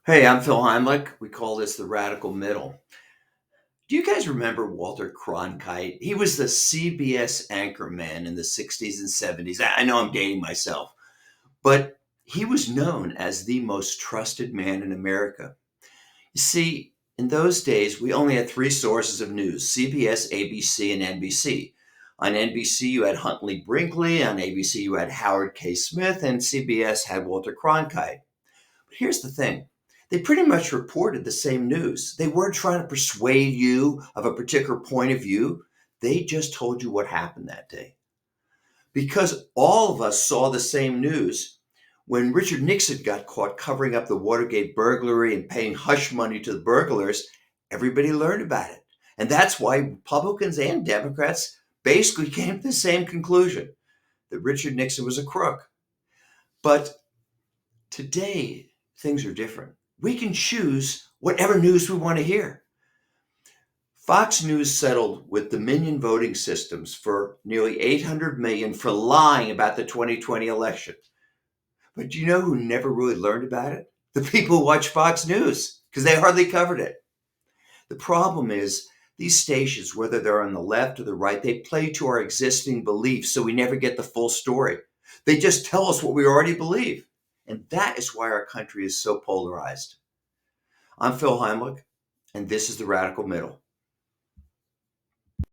Hey, I'm Phil Heimlich. We call this the radical middle. Do you guys remember Walter Cronkite? He was the CBS anchorman in the 60s and 70s. I know I'm dating myself, but he was known as the most trusted man in America. You see, in those days, we only had three sources of news: CBS, ABC, and NBC. On NBC, you had Huntley Brinkley. On ABC, you had Howard K. Smith. And CBS had Walter Cronkite. But here's the thing, they pretty much reported the same news. They weren't trying to persuade you of a particular point of view. They just told you what happened that day. Because all of us saw the same news, when Richard Nixon got caught covering up the Watergate burglary and paying hush money to the burglars, everybody learned about it. And that's why Republicans and Democrats basically came to the same conclusion, that Richard Nixon was a crook. But today, things are different. We can choose whatever news we want to hear. Fox News settled with Dominion voting systems for nearly 800 million for lying about the 2020 election. But do you know who never really learned about it? The people who watch Fox News, because they hardly covered it. The problem is these stations, whether they're on the left or the right, they play to our existing beliefs, so we never get the full story. They just tell us what we already believe. And that is why our country is so polarized. I'm Phil Heimlich, and this is the Radical Middle.